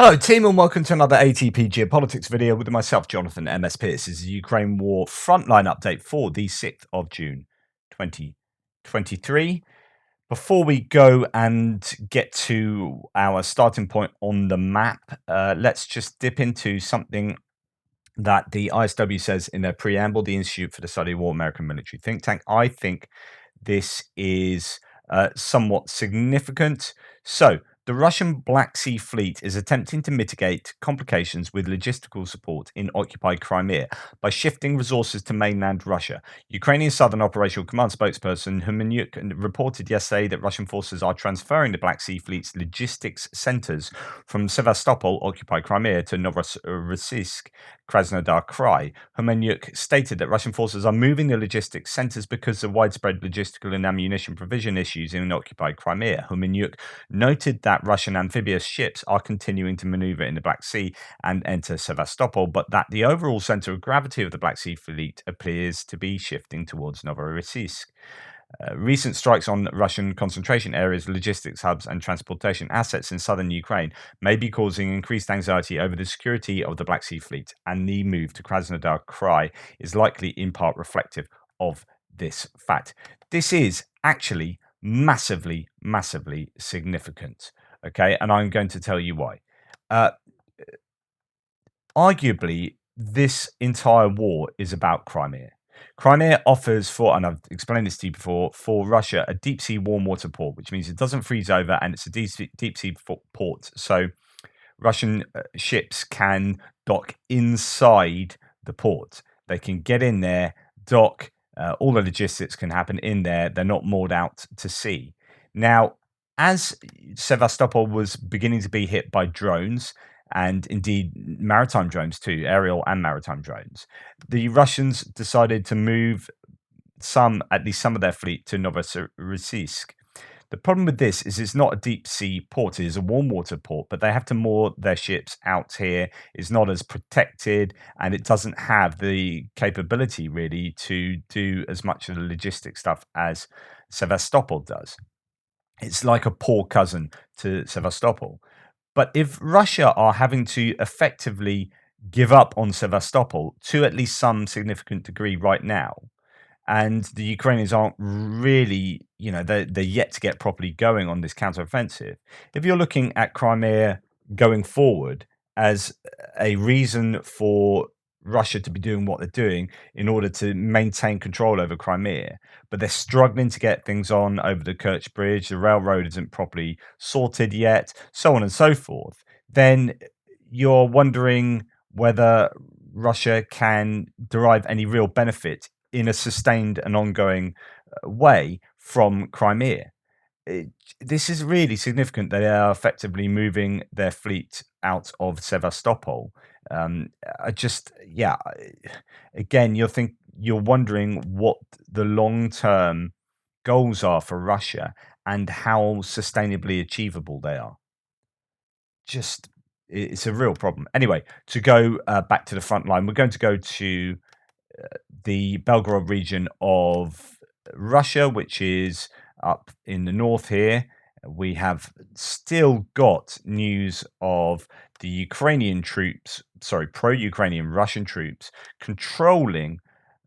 Hello, team, and welcome to another ATP Geopolitics video with myself, Jonathan MS Pierce. This is the Ukraine War Frontline update for the 6th of June 2023. Before we go and get to our starting point on the map, let's just dip into something that the ISW says in their preamble, the Institute for the Study of War American Military Think Tank. I think this is somewhat significant. So, the Russian Black Sea Fleet is attempting to mitigate complications with logistical support in occupied Crimea by shifting resources to mainland Russia. Ukrainian Southern Operational Command spokesperson Humenyuk reported yesterday that Russian forces are transferring the Black Sea Fleet's logistics centers from Sevastopol, occupied Crimea, to Novorossiysk, Krasnodar Krai. Humenyuk stated that Russian forces are moving the logistics centers because of widespread logistical and ammunition provision issues in occupied Crimea. Humenyuk noted that Russian amphibious ships are continuing to maneuver in the Black Sea and enter Sevastopol, but that the overall center of gravity of the Black Sea Fleet appears to be shifting towards Novorossiysk. Recent strikes on Russian concentration areas, logistics hubs, and transportation assets in southern Ukraine may be causing increased anxiety over the security of the Black Sea Fleet, and the move to Krasnodar Krai is likely in part reflective of this fact. This is actually massively significant. Okay, and I'm going to tell you why. Arguably, this entire war is about Crimea. Crimea offers for, and I've explained this to you before, for Russia, a deep sea warm water port, which means it doesn't freeze over and it's a deep sea port. So Russian ships can dock inside the port. They can get in there, dock, all the logistics can happen in there. They're not moored out to sea. Now, as Sevastopol was beginning to be hit by drones, and indeed maritime drones too, aerial and maritime drones, the Russians decided to move at least some of their fleet to Novorossiysk. The problem with this is it's not a deep sea port, it is a warm water port, but they have to moor their ships out here. It's not as protected, and it doesn't have the capability really to do as much of the logistic stuff as Sevastopol does. It's like a poor cousin to Sevastopol. But if Russia are having to effectively give up on Sevastopol to at least some significant degree right now, and the Ukrainians aren't really, they're yet to get properly going on this counteroffensive. If you're looking at Crimea going forward as a reason for Russia to be doing what they're doing in order to maintain control over Crimea, but they're struggling to get things on over the Kerch Bridge, the railroad isn't properly sorted yet, so on and so forth, then you're wondering whether Russia can derive any real benefit in a sustained and ongoing way from Crimea. This is really significant. They are effectively moving their fleet out of Sevastopol. Again, you're wondering what the long-term goals are for Russia and how sustainably achievable they are. It's a real problem. Anyway, to go back to the front line, we're going to go to the Belgorod region of Russia, which is up in the north here. We have still got news of the Ukrainian troops, pro-Ukrainian Russian troops controlling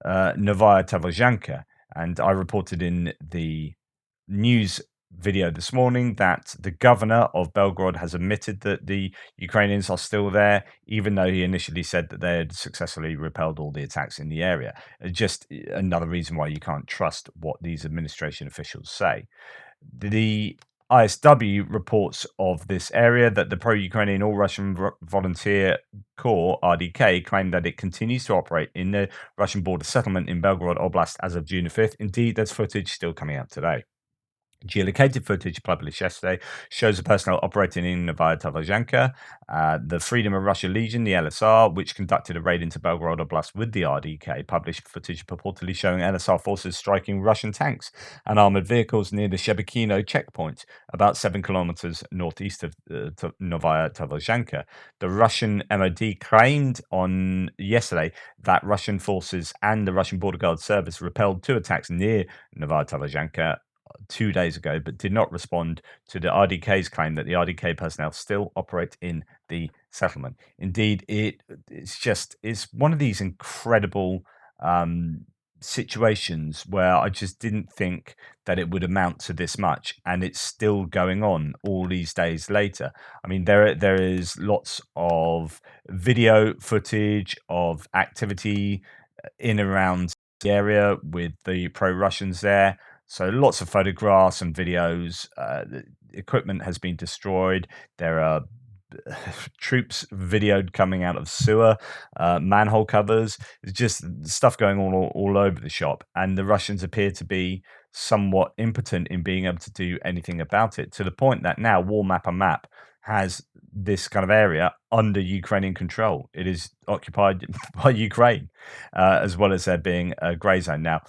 Novaya Tavozhanka. And I reported in the news video this morning that the governor of Belgorod has admitted that the Ukrainians are still there, even though he initially said that they had successfully repelled all the attacks in the area. Just another reason why you can't trust what these administration officials say. The ISW reports of this area that the pro-Ukrainian All-Russian Volunteer Corps, RDK, claimed that it continues to operate in the Russian border settlement in Belgorod Oblast as of June 5th. Indeed, there's footage still coming out today. Geolocated footage published yesterday shows the personnel operating in Novaya Tavozhanka. The Freedom of Russia Legion, the LSR, which conducted a raid into Belgorod Oblast with the RDK, published footage purportedly showing LSR forces striking Russian tanks and armored vehicles near the Shebekino checkpoint, about 7 kilometers northeast of Novaya Tavozhanka. The Russian MOD claimed on yesterday that Russian forces and the Russian Border Guard Service repelled 2 attacks near Novaya Tavozhanka 2 days ago, but did not respond to the RDK's claim that the RDK personnel still operate in the settlement. Indeed, it's one of these incredible um, situations where I just didn't think that it would amount to this much, and it's still going on all these days later. I mean, there is lots of video footage of activity in and around the area with the pro-Russians there. So lots of photographs and videos. The equipment has been destroyed. There are troops videoed coming out of sewer, manhole covers. It's just stuff going on all over the shop. And the Russians appear to be somewhat impotent in being able to do anything about it, to the point that now War Mapper Map has this kind of area under Ukrainian control. It is occupied by Ukraine, as well as there being a grey zone. Now,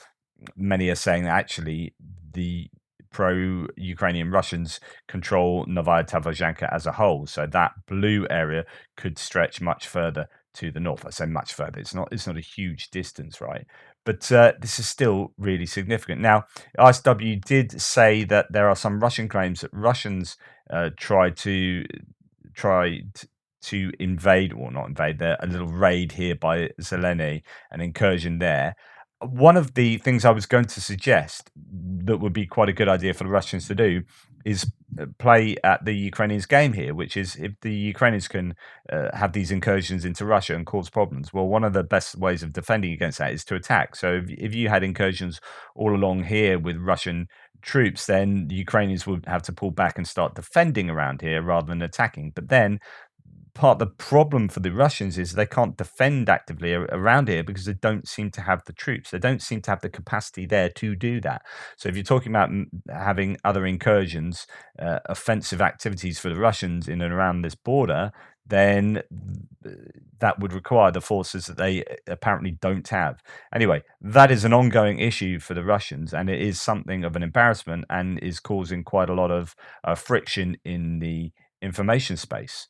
many are saying that actually the pro-Ukrainian Russians control Novaya Tavozhanka as a whole, so that blue area could stretch much further to the north. I say much further; it's not a huge distance, right? But this is still really significant. Now, ISW did say that there are some Russian claims that Russians tried to invade, or not invade, there a little raid here by Zeleny, an incursion there. One of the things I was going to suggest that would be quite a good idea for the Russians to do is play at the Ukrainians' game here, which is if the Ukrainians can have these incursions into Russia and cause problems, well, one of the best ways of defending against that is to attack. So if you had incursions all along here with Russian troops, then the Ukrainians would have to pull back and start defending around here rather than attacking. But then part of the problem for the Russians is they can't defend actively around here because they don't seem to have the troops. They don't seem to have the capacity there to do that. So if you're talking about having other incursions, offensive activities for the Russians in and around this border, then that would require the forces that they apparently don't have. Anyway, that is an ongoing issue for the Russians, and it is something of an embarrassment and is causing quite a lot of friction in the information space.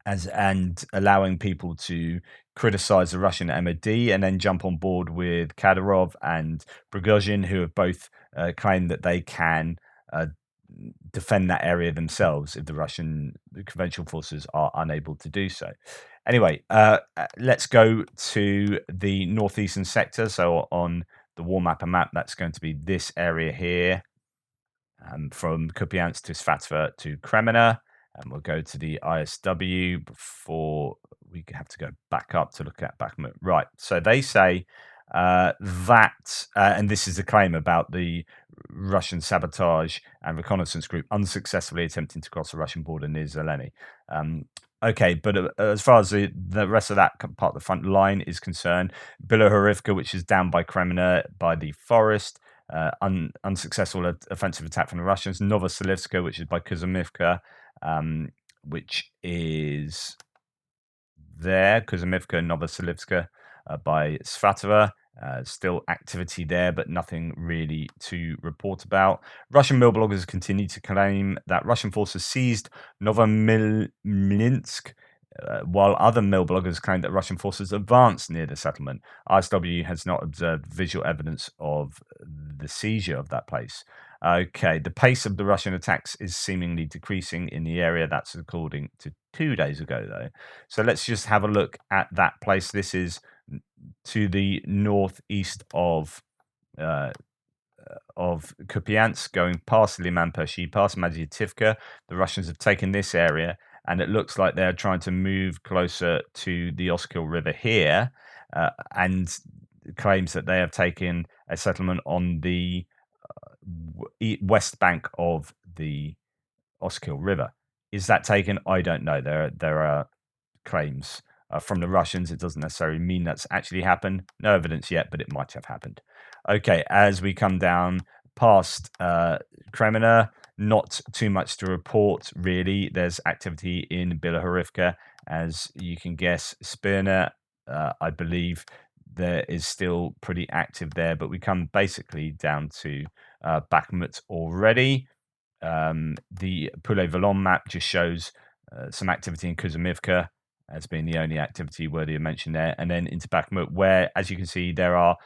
And allowing people to criticize the Russian MOD and then jump on board with Kadyrov and Prigozhin, who have both claimed that they can defend that area themselves if the Russian conventional forces are unable to do so. Anyway, let's go to the northeastern sector. So on the War Mapper map, that's going to be this area here, from Kupiansk to Svatova to Kreminna. And we'll go to the ISW before we have to go back up to look at Bakhmut. Right. So they say that, and this is a claim about the Russian sabotage and reconnaissance group unsuccessfully attempting to cross the Russian border near Zeleny. Okay, but as far as the rest of that part of the front line is concerned, Belgorod, which is down by Kreminna by the forest, unsuccessful offensive attack from the Russians. Novoselivska, which is by Kuzmivka, which is there. Kuzmivka, Novoselivska by Svatova. Still activity there, but nothing really to report about. Russian mill bloggers continue to claim that Russian forces seized Novomlinsk, while other mill bloggers claim that Russian forces advanced near the settlement. ISW has not observed visual evidence of the seizure of that place. Okay, the pace of the Russian attacks is seemingly decreasing in the area. That's according to 2 days ago, though. So let's just have a look at that place. This is to the northeast of Kupiansk, going past Liman-Pershi, past Adiivka. The Russians have taken this area, and it looks like they're trying to move closer to the Oskil River here, and claims that they have taken a settlement on the west bank of the Oskil River. Is that taken? I don't know. There are claims from the Russians. It doesn't necessarily mean that's actually happened. No evidence yet, but it might have happened. Okay, as we come down past Kreminna, not too much to report, really. There's activity in Belgorod, as you can guess. Spirna, I believe, there is still pretty active there, but we come basically down to Bakhmut already. The Poulet Volant map just shows some activity in Kuzmivka as being the only activity worthy of mention there, and then into Bakhmut, where, as you can see, there are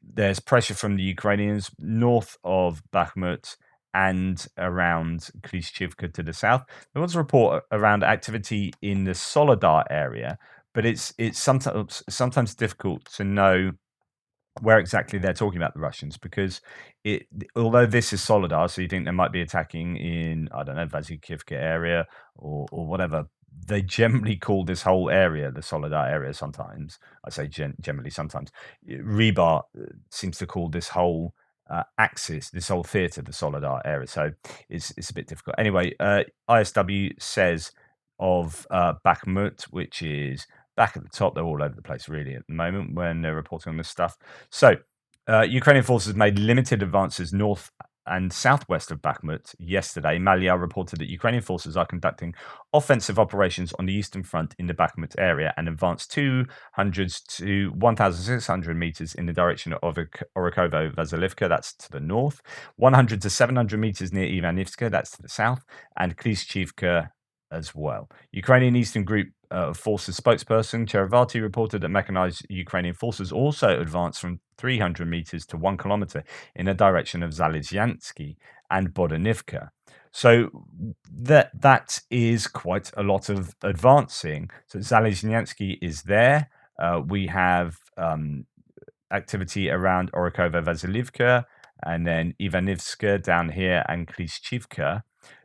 there's pressure from the Ukrainians north of Bakhmut and around Klishchivka to the south. There was a report around activity in the Soledar area, but it's sometimes difficult to know where exactly they're talking about the Russians because it although this is Solidar, so you think they might be attacking in I don't know Vazikivka area or whatever. They generally call this whole area the Solidar area. Sometimes I say generally. Sometimes Rebar seems to call this whole axis, this whole theatre, the Solidar area. So it's a bit difficult. Anyway, ISW says of Bakhmut, which is back at the top. They're all over the place, really, at the moment when they're reporting on this stuff. So, Ukrainian forces made limited advances north and southwest of Bakhmut yesterday. Malia reported that Ukrainian forces are conducting offensive operations on the eastern front in the Bakhmut area and advanced 200 to 1,600 meters in the direction of Orikovo-Vasilivka, that's to the north, 100 to 700 meters near Ivanivska, that's to the south, and Klishchivka as well. Ukrainian Eastern Group Forces spokesperson Cherevati reported that mechanized Ukrainian forces also advanced from 300 meters to 1 kilometer in the direction of Zalizyansky and Bodanivka. So that is quite a lot of advancing. So Zalizyansky is there. We have activity around Orikovo-Vasilivka and then Ivanivska down here and Klishchivka.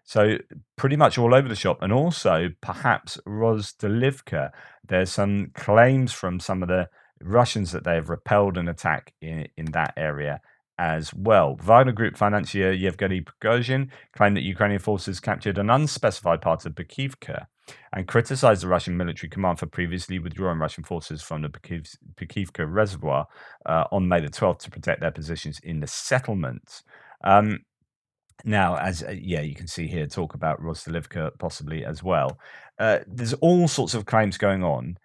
So pretty much all over the shop, and also perhaps Rozdalivka. There's some claims from some of the Russians that they have repelled an attack in that area as well. Wagner Group financier Yevgeny Prigozhin claimed that Ukrainian forces captured an unspecified part of Bakhivka and criticized the Russian military command for previously withdrawing Russian forces from the Bakhivka reservoir on May the 12th to protect their positions in the settlements. Now, as you can see here, talk about Rozdalivka possibly as well. There's all sorts of claims going on.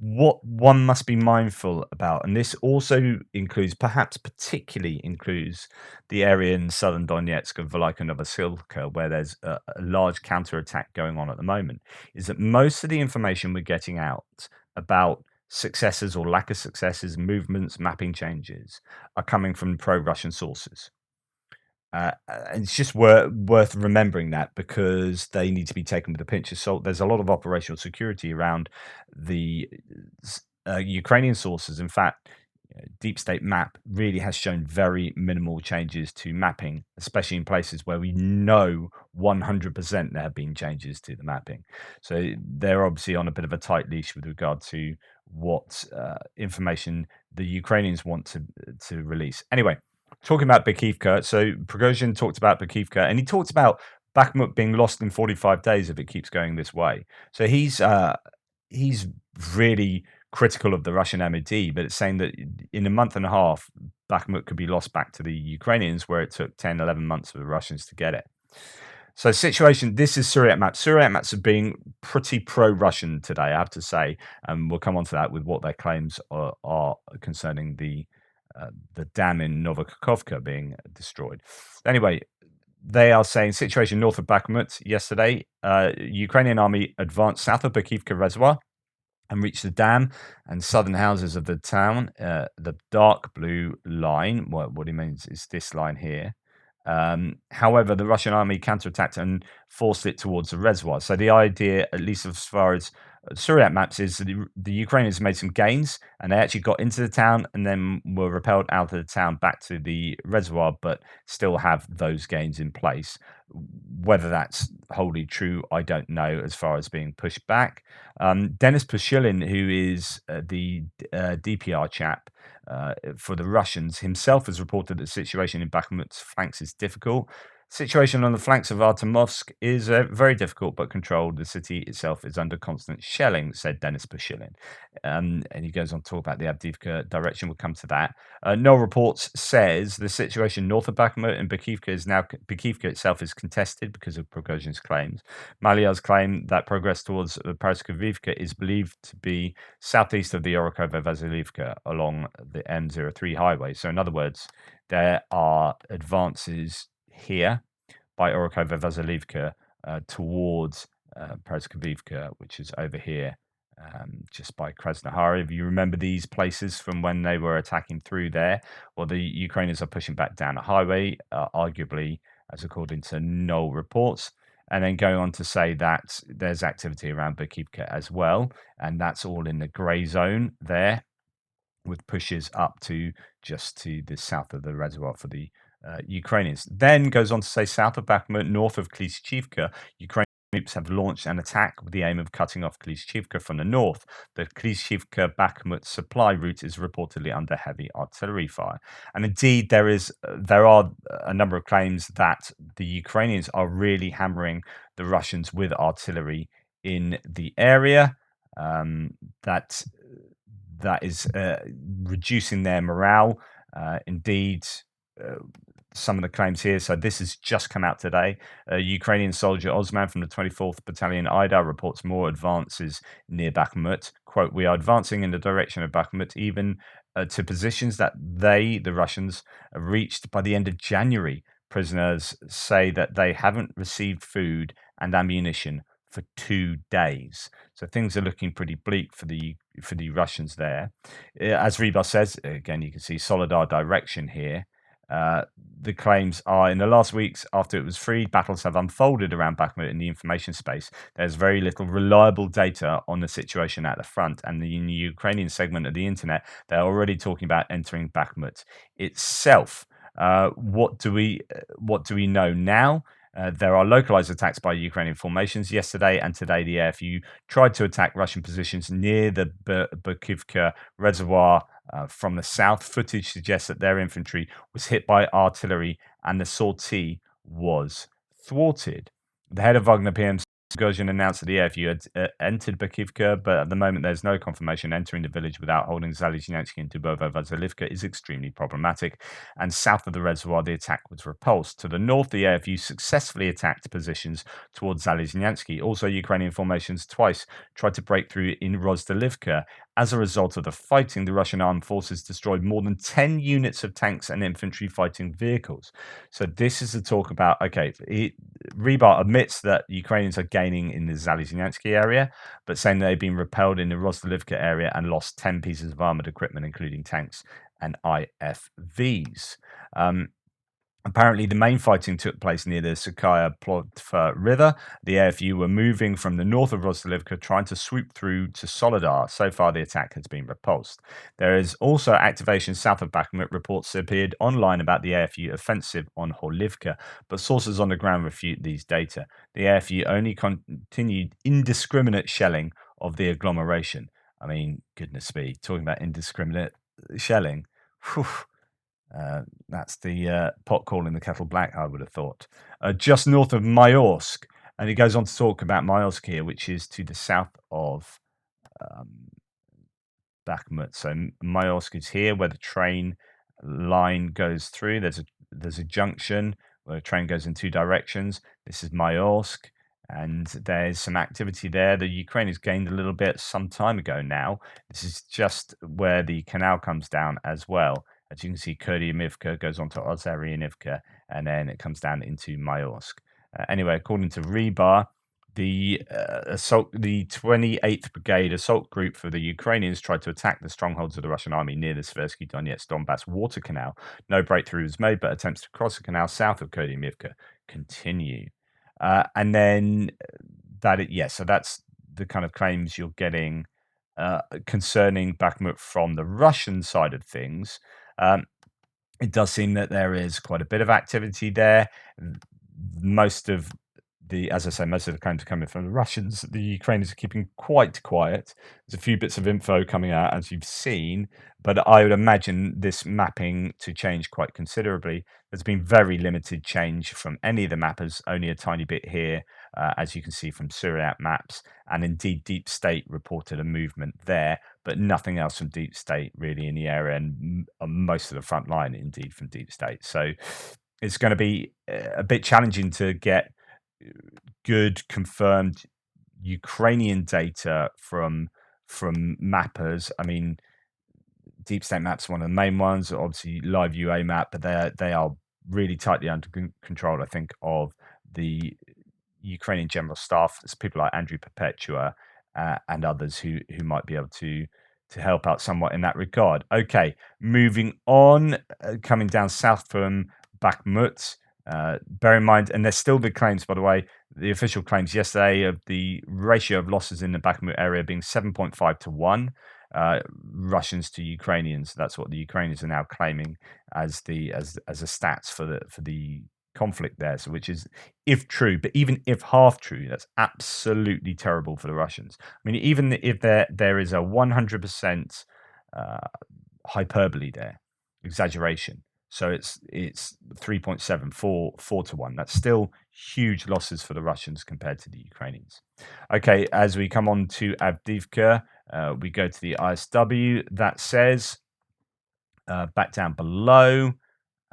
What one must be mindful about, and this also includes, perhaps particularly includes, the area in southern Donetsk of Velika Novosilka, where there's a large counterattack going on at the moment, is that most of the information we're getting out about successes or lack of successes, movements, mapping changes, are coming from pro-Russian sources. And it's just worth remembering that because they need to be taken with a pinch of salt. There's a lot of operational security around the Ukrainian sources. In fact, Deep State Map really has shown very minimal changes to mapping, especially in places where we know 100% there have been changes to the mapping. So they're obviously on a bit of a tight leash with regard to what information the Ukrainians want to release. Anyway, talking about Bakhivka, so Prigozhin talked about Bakhivka, and he talked about Bakhmut being lost in 45 days if it keeps going this way. So he's really critical of the Russian MOD, but it's saying that in a month and a half, Bakhmut could be lost back to the Ukrainians, where it took 10, 11 months for the Russians to get it. So situation, this is Syriac maps. Syriac maps are being pretty pro-Russian today, I have to say, and we'll come on to that with what their claims are concerning the dam in Novokhovka being destroyed. Anyway, they are saying situation north of Bakhmut yesterday. Ukrainian army advanced south of Bakhivka Reservoir and reached the dam and southern houses of the town. The dark blue line, what he means is this line here. However, the Russian army counterattacked and forced it towards the reservoir. So the idea, at least as far as Syriac maps, is that the Ukrainians made some gains and they actually got into the town and then were repelled out of the town back to the reservoir, but still have those gains in place. Whether that's wholly true, I don't know, as far as being pushed back. Denis Pushilin, who is the DPR chap for the Russians, himself has reported that the situation in Bakhmut's flanks is difficult. Situation on the flanks of Artemovsk is very difficult but controlled. The city itself is under constant shelling, said Denis Pushilin. And he goes on to talk about the Adiivka direction. We'll come to that. No Reports says the situation north of Bakhmut and Bakhivka itself is contested because of Prigozhin's claims. Maliar's claim that progress towards Paraskevivka is believed to be southeast of the Orikovo-Vasilivka along the M03 highway. So in other words, there are advances here by Orikovo-Vasilivka towards Paraskevivka, which is over here just by Krasnohar. If you remember these places from when they were attacking through there, well, the Ukrainians are pushing back down a highway, arguably, as according to Knoll reports, and then going on to say that there's activity around Bakhmut as well, and that's all in the grey zone there, with pushes up to just to the south of the reservoir for the Ukrainians. Then goes on to say south of Bakhmut, north of Klishchivka, Ukrainian troops have launched an attack with the aim of cutting off Klishchivka from the north. The Klishchivka-Bakhmut supply route is reportedly under heavy artillery fire. And indeed, there are a number of claims that the Ukrainians are really hammering the Russians with artillery in the area. That is reducing their morale. Indeed, uh, some of the claims here. So this has just come out today. Ukrainian soldier Osman from the 24th Battalion Ida reports more advances near Bakhmut. Quote, "We are advancing in the direction of Bakhmut, even to positions that the Russians, reached by the end of January. Prisoners say that they haven't received food and ammunition for 2 days." So things are looking pretty bleak for the Russians there. As Rebus says, again, you can see Solidar direction here. The claims are in the last weeks after it was freed, battles have unfolded around Bakhmut in the information space. There's very little reliable data on the situation at the front, and in the Ukrainian segment of the internet, they're already talking about entering Bakhmut itself. What do we know now? There are localized attacks by Ukrainian formations. Yesterday and today, the AFU tried to attack Russian positions near the Bakhmut reservoir from the south. Footage suggests that their infantry was hit by artillery and the sortie was thwarted. The head of Wagner PM Gozhin announced that the AFU had entered Bakhmut, but at the moment there's no confirmation. Entering the village without holding Zalizhnyansky and Dubovo-Vasilivka is extremely problematic. And south of the reservoir, the attack was repulsed. To the north, the AFU successfully attacked positions towards Zalizhnyansky. Also, Ukrainian formations twice tried to break through in Rozdalivka. As a result of the fighting, the Russian armed forces destroyed more than 10 units of tanks and infantry fighting vehicles. So this is the talk about, okay, Rebar admits that Ukrainians are gaining in the Zalizhnyansky area, but saying they've been repelled in the Rozdalivka area and lost 10 pieces of armored equipment, including tanks and IFVs. Apparently, the main fighting took place near the Sukaya Plotva River. The AFU were moving from the north of Rozdalivka, trying to swoop through to Solidar. So far, the attack has been repulsed. There is also activation south of Bakhmut. Reports appeared online about the AFU offensive on Horlivka, but sources on the ground refute these data. The AFU only continued indiscriminate shelling of the agglomeration. I mean, goodness me, talking about indiscriminate shelling. Whew. That's the pot calling the kettle black, I would have thought. Just north of Mayorsk, and he goes on to talk about Mayorsk here, which is to the south of um, Bakhmut. So Mayorsk is here, where the train line goes through. There's a junction where a train goes in two directions. This is Mayorsk, and there's some activity there. The Ukraine has gained a little bit some time ago now. This is just where the canal comes down as well. As you can see, Kurdyamivka goes on to Ozarianivka, and then it comes down into Mayorsk. Anyway, according to Rebar, the 28th Brigade assault group for the Ukrainians tried to attack the strongholds of the Russian army near the Seversky Donetsk Donbass water canal. No breakthrough was made, but attempts to cross the canal south of Kurdyamivka continue. And then so that's the kind of claims you're getting concerning Bakhmut from the Russian side of things. It does seem that there is quite a bit of activity there. Most of as I say, most of the claims are coming from the Russians. The Ukrainians are keeping quite quiet. There's a few bits of info coming out, as you've seen, but I would imagine this mapping to change quite considerably. There's been very limited change from any of the mappers, only a tiny bit here, as you can see from Syriac maps, and indeed Deep State reported a movement there, but nothing else from Deep State really in the area, and most of the front line indeed from Deep State. So it's going to be a bit challenging to get good confirmed Ukrainian data from mappers. I mean, Deep State Map's one of the main ones. Obviously, Live UA Map, but they are really tightly under control, I think, of the Ukrainian General Staff. There's people like Andrew Perpetua and others who might be able to help out somewhat in that regard. Okay, moving on, coming down south from Bakhmut. Bear in mind, and there's still the claims, by the way, the official claims yesterday of the ratio of losses in the Bakhmut area being 7.5 to 1, Russians to Ukrainians. That's what the Ukrainians are now claiming as a stats for the conflict there. So, which is, if true, but even if half true, that's absolutely terrible for the Russians. I mean, even if there is a 100% uh, hyperbole there, exaggeration. So it's 3.7, 4 to 1. That's still huge losses for the Russians compared to the Ukrainians. Okay, as we come on to Avdiivka, we go to the ISW that says, back down below,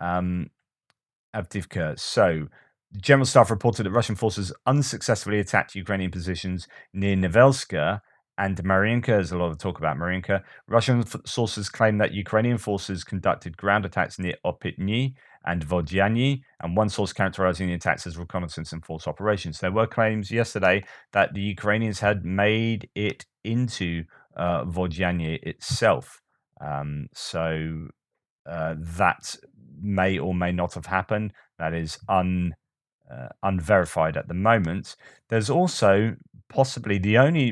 Avdiivka. So, the General Staff reported that Russian forces unsuccessfully attacked Ukrainian positions near Novelska and Marinka. There's a lot of talk about Marinka. Russian sources claim that Ukrainian forces conducted ground attacks near Opitny and Vodyany, and one source characterizing the attacks as reconnaissance and force operations. There were claims yesterday that the Ukrainians had made it into Vodyany itself. That may or may not have happened. That is unverified at the moment. There's also possibly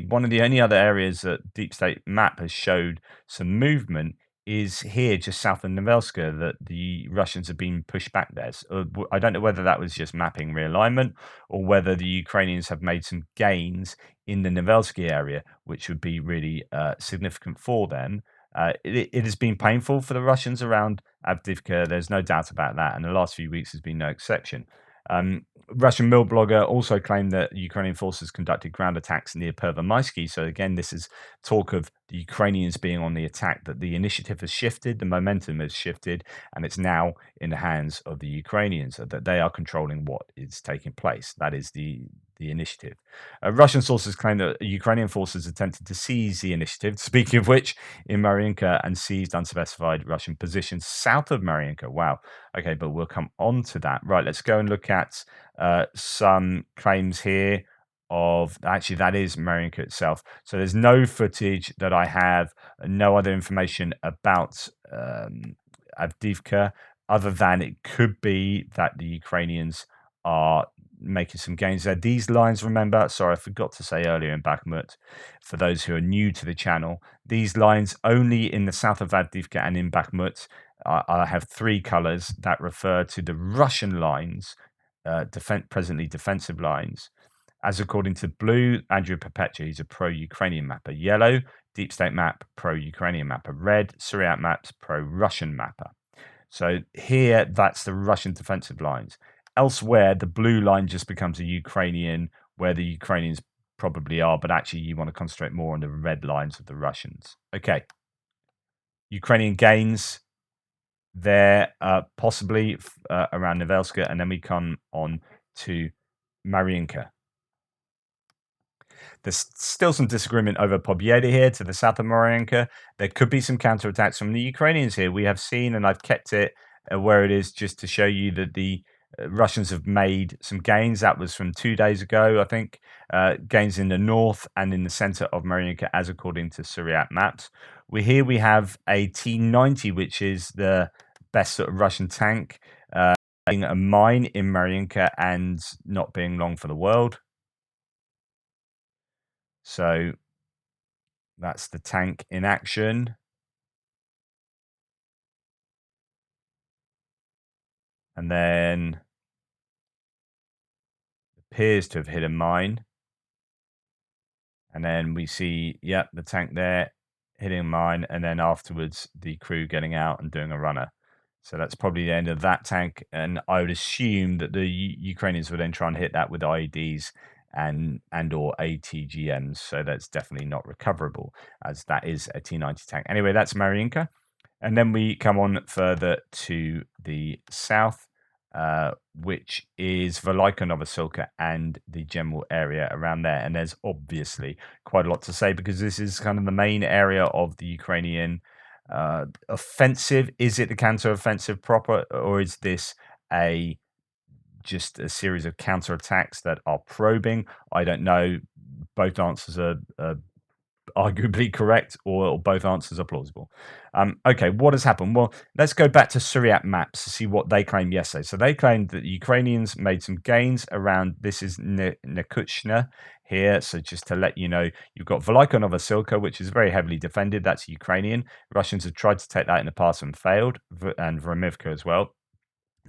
one of the only other areas that Deep State map has showed some movement is here just south of Novelska, that the Russians have been pushed back there. So, I don't know whether that was just mapping realignment or whether the Ukrainians have made some gains in the Novelsky area, which would be really significant for them. It has been painful for the Russians around Avdiivka. There's no doubt about that, and the last few weeks has been no exception. Russian mill blogger also claimed that Ukrainian forces conducted ground attacks near Pervomaisky. So again, this is talk of the Ukrainians being on the attack, that the initiative has shifted, the momentum has shifted, and it's now in the hands of the Ukrainians, that they are controlling what is taking place. That is the initiative. Russian sources claim that Ukrainian forces attempted to seize the initiative, speaking of which, in Marinka, and seized unspecified Russian positions south of Marinka. Wow. Okay, but we'll come on to that. Right, let's go and look at some claims here of, actually, that is Marinka itself. So there's no footage that I have, no other information about Avdiivka, other than it could be that the Ukrainians are making some gains there. These lines, remember, sorry, I forgot to say earlier in Bakhmut, for those who are new to the channel, these lines only in the south of Avdiivka and in Bakhmut. I have three colors that refer to the Russian lines, presently defensive lines. As according to blue, Andrew Perpetua, he's a pro-Ukrainian mapper. Yellow, Deep State map, pro-Ukrainian mapper. Red, Syriac maps, pro-Russian mapper. So here, that's the Russian defensive lines. Elsewhere, the blue line just becomes a Ukrainian, where the Ukrainians probably are, but actually you want to concentrate more on the red lines of the Russians. Okay. Ukrainian gains there, possibly around Novelska, and then we come on to Marinka. There's still some disagreement over Pobieda here to the south of Marinka. There could be some counterattacks from the Ukrainians here. We have seen, and I've kept it where it is just to show you that the Russians have made some gains. That was from 2 days ago, I think. Gains in the north and in the center of Marinka, as according to Syriac maps. We have a T-90, which is the best sort of Russian tank, being a mine in Marinka and not being long for the world. So that's the tank in action. And then appears to have hit a mine. And then we see, yep, the tank there hitting a mine. And then afterwards, the crew getting out and doing a runner. So that's probably the end of that tank. And I would assume that the Ukrainians would then try and hit that with IEDs and or ATGMs. So that's definitely not recoverable, as that is a T-90 tank. Anyway, that's Marinka. And then we come on further to the south, which is Velika Novosilka and the general area around there. And there's obviously quite a lot to say, because this is kind of the main area of the Ukrainian offensive. Is it the counter-offensive proper, or is this just a series of counterattacks that are probing? I don't know. both answers are arguably correct, or both answers are plausible. Okay, what has happened? Well, let's go back to Syriac maps to see what they claimed yesterday. So they claimed that the Ukrainians made some gains around, this is Nekuchna here. So just to let you know, you've got Velika Novosilka, which is very heavily defended. That's Ukrainian. Russians have tried to take that in the past and failed, and Vremivka as well.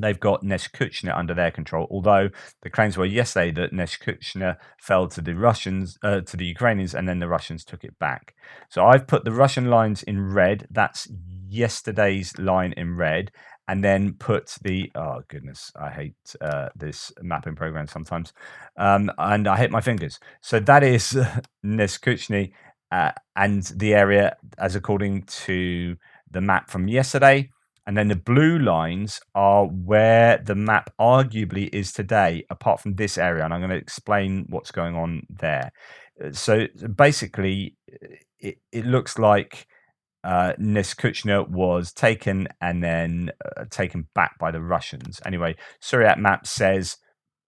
They've got Neshkuchna under their control, although the claims were yesterday that Neshkuchna fell to the Russians, to the Ukrainians, and then the Russians took it back. So I've put the Russian lines in red. That's yesterday's line in red, and then put the, oh goodness, I hate this mapping program sometimes, and I hit my fingers. So that is Neshkuchny, and the area as according to the map from yesterday. And then the blue lines are where the map arguably is today, apart from this area. And I'm going to explain what's going on there. So basically, it looks like Neskuchna was taken and then taken back by the Russians. Anyway, Syriac map says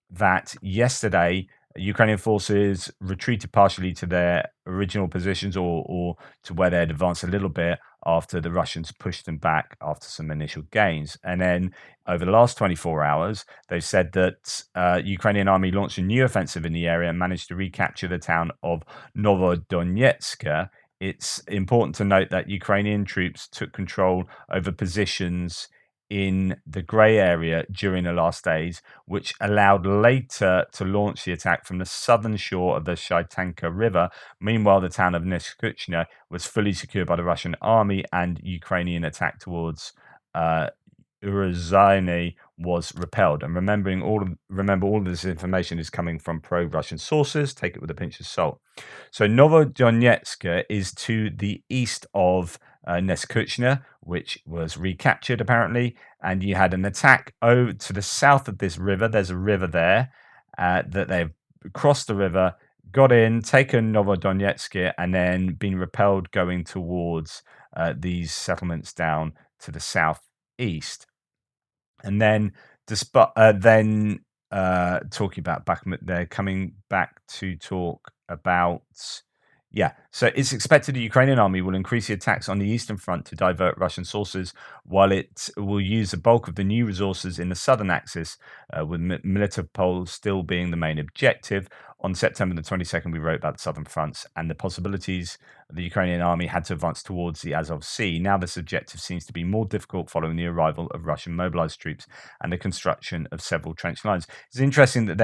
that yesterday Ukrainian forces retreated partially to their original positions, or to where they had advanced a little bit after the Russians pushed them back after some initial gains. And then over the last 24 hours, they've said that Ukrainian army launched a new offensive in the area and managed to recapture the town of Novodonetsk. It's important to note that Ukrainian troops took control over positions in the grey area during the last days, which allowed later to launch the attack from the southern shore of the Shaitanka River. Meanwhile, the town of Neshkuchna was fully secured by the Russian army, and Ukrainian attack towards Uruzane was repelled. And remember, all of this information is coming from pro-Russian sources. Take it with a pinch of salt. So Novodonetsk is to the east of Neshkuchna, which was recaptured apparently, and you had an attack over to the south of this river. There's a river there that they've crossed the river, got in, taken Novodonetsk, and then been repelled going towards these settlements down to the southeast. And then, despite talking about Bakhmut, they're coming back to talk about. Yeah, so it's expected the Ukrainian army will increase the attacks on the eastern front to divert Russian sources, while it will use the bulk of the new resources in the southern axis, with Melitopol still being the main objective. On September the 22nd, we wrote about the southern fronts and the possibilities the Ukrainian army had to advance towards the Azov Sea. Now this objective seems to be more difficult following the arrival of Russian mobilized troops and the construction of several trench lines. It's interesting that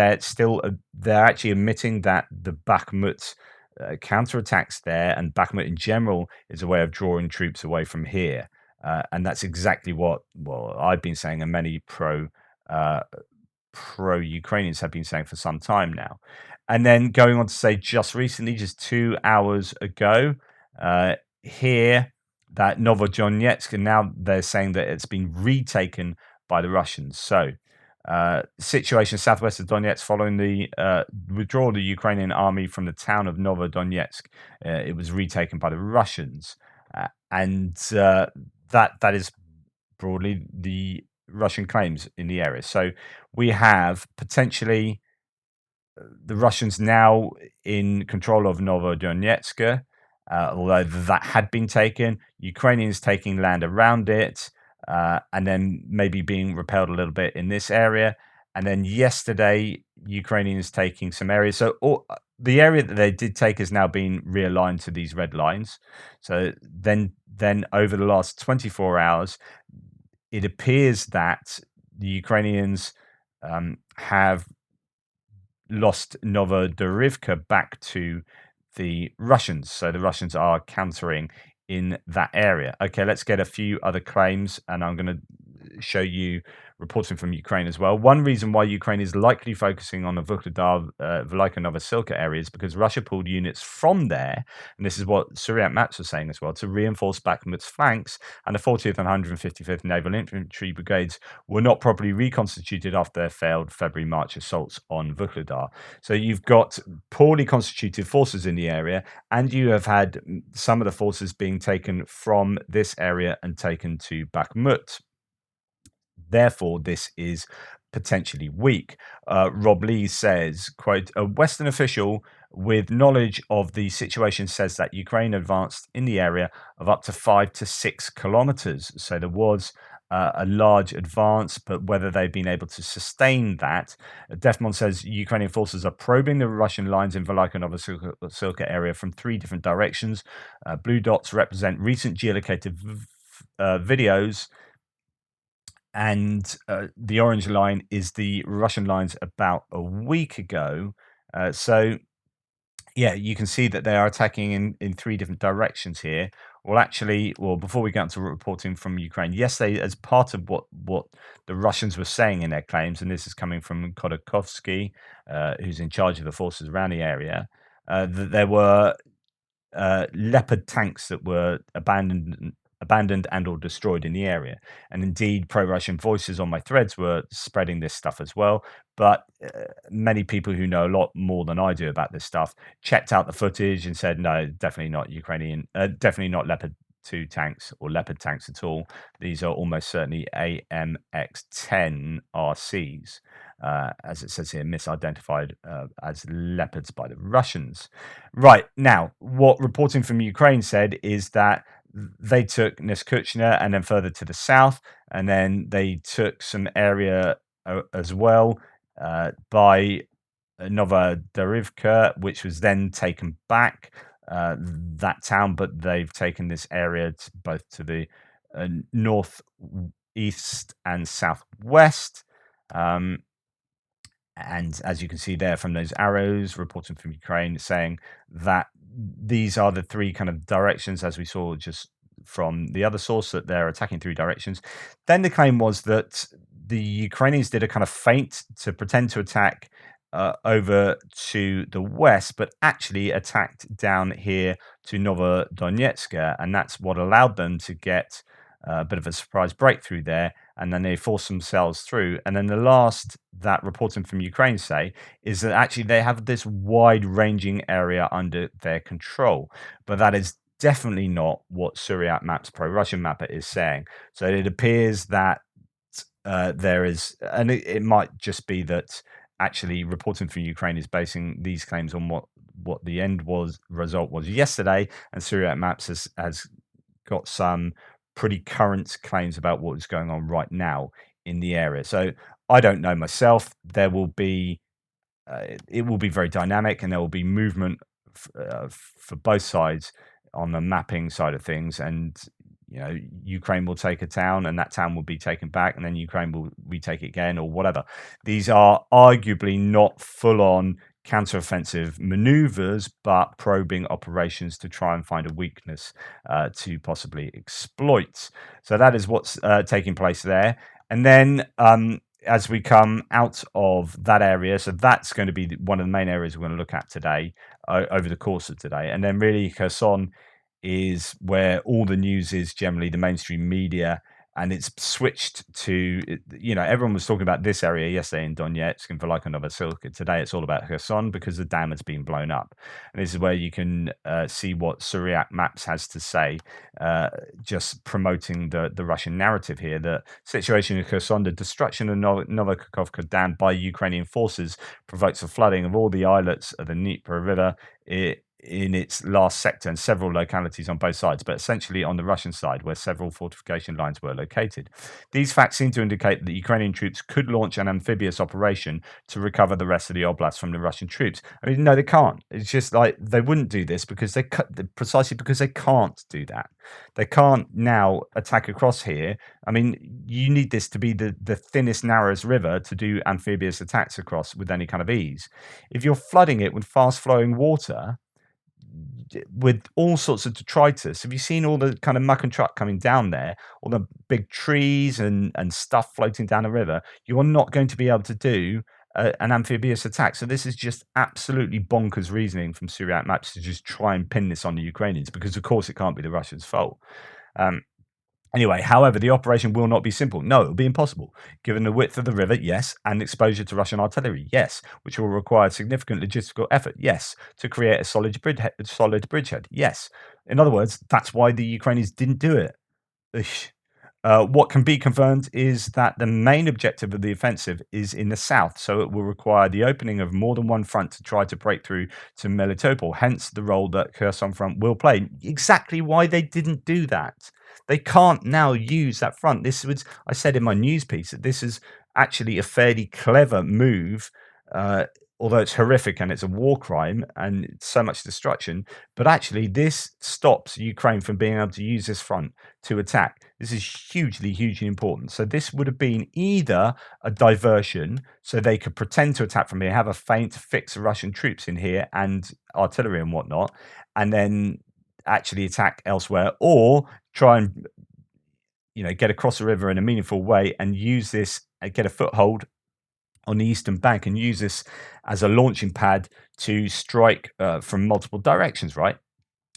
they're actually admitting that the Bakhmut counterattacks there, and Bakhmut in general, is a way of drawing troops away from here. And that's exactly what, well, I've been saying, and many pro-Ukrainians have been saying for some time now. And then going on to say just recently, just 2 hours ago, here, that Novodonetsk, and now they're saying that it's been retaken by the Russians. So situation southwest of Donetsk following the withdrawal of the Ukrainian army from the town of Novodonetsk. It was retaken by the Russians, and that is broadly the Russian claims in the area. So we have potentially the Russians now in control of Novodonetsk, although that had been taken. Ukrainians taking land around it. And then maybe being repelled a little bit in this area. And then yesterday, Ukrainians taking some areas. So the area that they did take has now been realigned to these red lines. So then over the last 24 hours, it appears that the Ukrainians have lost Novodorivka back to the Russians. So the Russians are countering in that area. Okay, let's get a few other claims, and I'm going to show you reporting from Ukraine as well. One reason why Ukraine is likely focusing on the Vuhledar, Velika Novosilka area is because Russia pulled units from there, and this is what Syriac maps are saying as well, to reinforce Bakhmut's flanks, and the 40th and 155th Naval Infantry Brigades were not properly reconstituted after their failed February-March assaults on Vuhledar. So you've got poorly constituted forces in the area, and you have had some of the forces being taken from this area and taken to Bakhmut. Therefore, this is potentially weak. Rob Lee says, quote, a Western official with knowledge of the situation, says that Ukraine advanced in the area of up to 5 to 6 kilometers. So there was a large advance, but whether they've been able to sustain that. Defmon says Ukrainian forces are probing the Russian lines in Volhyka area from 3 different directions. Blue dots represent recent geolocated videos, and the orange line is the Russian lines about a week ago. So yeah, you can see that they are attacking in 3 different directions here. Well, actually, before we get into reporting from Ukraine, yesterday, as part of what the Russians were saying in their claims, and this is coming from Khodorkovsky, who's in charge of the forces around the area, that there were Leopard tanks that were abandoned and or destroyed in the area. And indeed, pro-Russian voices on my threads were spreading this stuff as well. But many people who know a lot more than I do about this stuff checked out the footage and said, no, definitely not Ukrainian, definitely not Leopard 2 tanks or Leopard tanks at all. These are almost certainly AMX-10 RCs, as it says here, misidentified as Leopards by the Russians. Right, now, what reporting from Ukraine said is that they took Neskuchna and then further to the south, and then they took some area as well by Adiivka, which was then taken back, that town, but they've taken this area both to the north, east, and southwest. And as you can see there from those arrows, reporting from Ukraine saying that these are the 3 kind of directions, as we saw just from the other source, that they're attacking 3 directions. Then the claim was that the Ukrainians did a kind of feint to pretend to attack over to the west, but actually attacked down here to Donetsk, and that's what allowed them to get a bit of a surprise breakthrough there, and then they force themselves through. And then the last that reporting from Ukraine say is that actually they have this wide-ranging area under their control, but that is definitely not what Suryak Maps pro-Russian mapper is saying. So it appears that there is, and it might just be that actually reporting from Ukraine is basing these claims on what the result was yesterday, and Suryak Maps has got some pretty current claims about what is going on right now in the area. So I don't know myself. There will be, it will be very dynamic, and there will be movement for both sides on the mapping side of things. And Ukraine will take a town, and that town will be taken back, and then Ukraine will retake it again, or whatever. These are arguably not full-on counteroffensive maneuvers, but probing operations to try and find a weakness to possibly exploit. So that is what's taking place there. And then as we come out of that area, so that's going to be one of the main areas we're going to look at today, over the course of today. And then really Kherson is where all the news is, generally the mainstream media, and it's switched to, everyone was talking about this area yesterday in Donetsk and Volhyka. Today it's all about Kherson because the dam has been blown up. And this is where you can see what Suryak Maps has to say, just promoting the Russian narrative here. The situation in Kherson, the destruction of Novokakhovka Dam by Ukrainian forces provokes a flooding of all the islets of the Dnieper River in its last sector and several localities on both sides, but essentially on the Russian side, where several fortification lines were located. These facts seem to indicate that the Ukrainian troops could launch an amphibious operation to recover the rest of the oblast from the Russian troops. I mean, no, they can't. It's just like they wouldn't do this because precisely because they can't do that. They can't now attack across here. I mean, you need this to be the thinnest, narrowest river to do amphibious attacks across with any kind of ease. If you're flooding it with fast-flowing water, with all sorts of detritus. Have you seen all the kind of muck and truck coming down there, all the big trees and stuff floating down the river? You are not going to be able to do an amphibious attack. So this is just absolutely bonkers reasoning from Suryak Maps to just try and pin this on the Ukrainians, because of course it can't be the Russians' fault. Anyway, however, the operation will not be simple. No, it will be impossible. Given the width of the river, yes, and exposure to Russian artillery, yes, which will require significant logistical effort, yes, to create a solid bridgehead, yes. In other words, that's why the Ukrainians didn't do it. What can be confirmed is that the main objective of the offensive is in the south, so it will require the opening of more than one front to try to break through to Melitopol, hence the role that Kherson front will play. Exactly why they didn't do that. They can't now use that front. This was, I said in my news piece, that this is actually a fairly clever move, uh, although it's horrific and it's a war crime and it's so much destruction. But actually, this stops Ukraine from being able to use this front to attack. This is hugely, hugely important. So this would have been either a diversion, so they could pretend to attack from here, have a feint, fix Russian troops in here and artillery and whatnot, and then actually attack elsewhere, or try and get across the river in a meaningful way and use this and get a foothold on the eastern bank and use this as a launching pad to strike from multiple directions, right?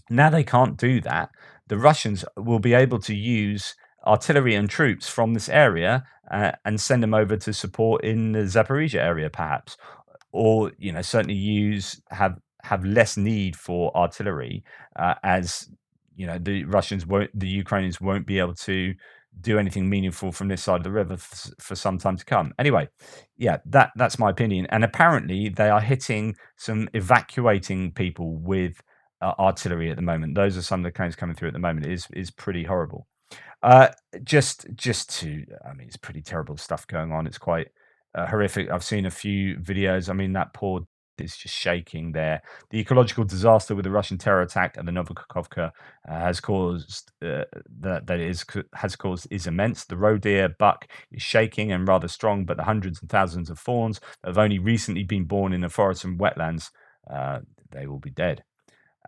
Now they can't do that. The Russians will be able to use artillery and troops from this area and send them over to support in the Zaporizhia area, perhaps, or certainly have less need for artillery, as the Ukrainians won't be able to do anything meaningful from this side of the river for some time to come. Anyway, yeah, that's my opinion. And apparently, they are hitting some evacuating people with artillery at the moment. Those are some of the claims coming through at the moment. It is pretty horrible. Uh, I mean, it's pretty terrible stuff going on. It's quite horrific. I've seen a few videos. I mean, that poor is just shaking there. The ecological disaster with the Russian terror attack at the Novikhovka has caused has caused is immense. The roe deer buck is shaking and rather strong, but the hundreds and thousands of fawns that have only recently been born in the forests and wetlands, they will be dead.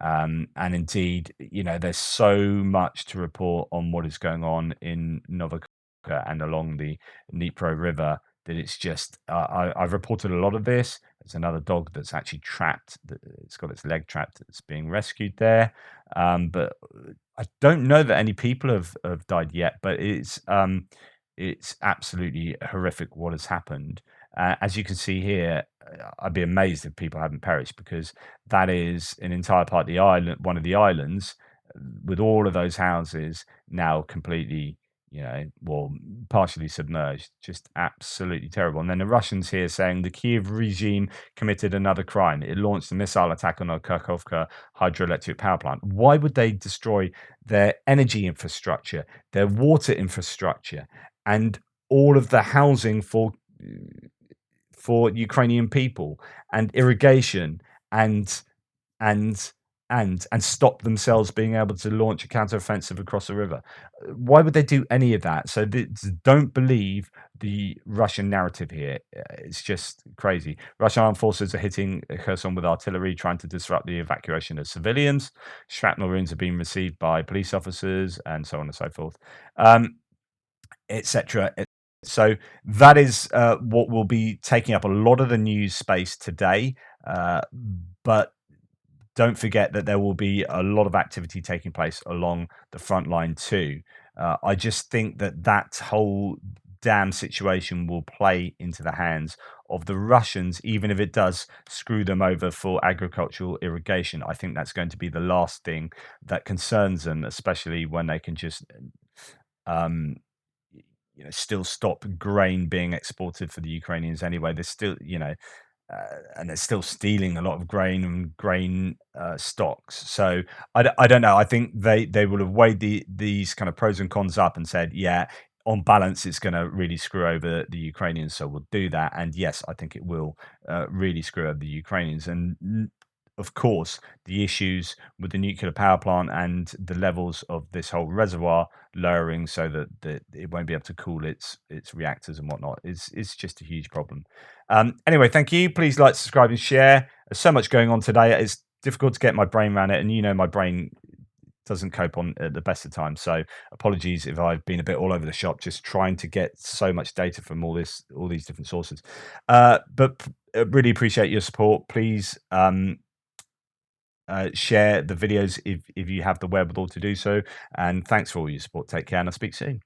And indeed, there's so much to report on what is going on in Novikhovka and along the Dnipro River that it's just. I've reported a lot of this. There's another dog that's actually trapped. It's got its leg trapped. That's being rescued there. But I don't know that any people have died yet. But it's absolutely horrific what has happened. As you can see here, I'd be amazed if people haven't perished, because that is an entire part of the island, one of the islands, with all of those houses now completely, well, partially submerged. Just absolutely terrible. And then the Russians here saying the Kiev regime committed another crime. It launched a missile attack on a Kakhovka hydroelectric power plant. Why would they destroy their energy infrastructure, their water infrastructure, and all of the housing for Ukrainian people and irrigation and and and stop themselves being able to launch a counteroffensive across the river? Why would they do any of that? So don't believe the Russian narrative here. It's just crazy. Russian armed forces are hitting Kherson with artillery, trying to disrupt the evacuation of civilians. Shrapnel wounds have been received by police officers, and so on and so forth, etc. So that is what will be taking up a lot of the news space today. But don't forget that there will be a lot of activity taking place along the front line too. I just think that whole damn situation will play into the hands of the Russians, even if it does screw them over for agricultural irrigation. I think that's going to be the last thing that concerns them, especially when they can just um, still stop grain being exported for the Ukrainians anyway. There's still, and they're still stealing a lot of grain and grain stocks. So I don't know. I think they will have weighed these kind of pros and cons up and said, yeah, on balance, it's going to really screw over the Ukrainians. So we'll do that. And yes, I think it will really screw over the Ukrainians. And of course, the issues with the nuclear power plant and the levels of this whole reservoir lowering so that it won't be able to cool its reactors and whatnot is just a huge problem. Anyway, thank you. Please like, subscribe, and share. There's so much going on today. It's difficult to get my brain around it, and my brain doesn't cope on at the best of times. So apologies if I've been a bit all over the shop, just trying to get so much data from all these different sources. But really appreciate your support. Please share the videos if you have the wherewithal to do so. And thanks for all your support. Take care, and I'll speak soon.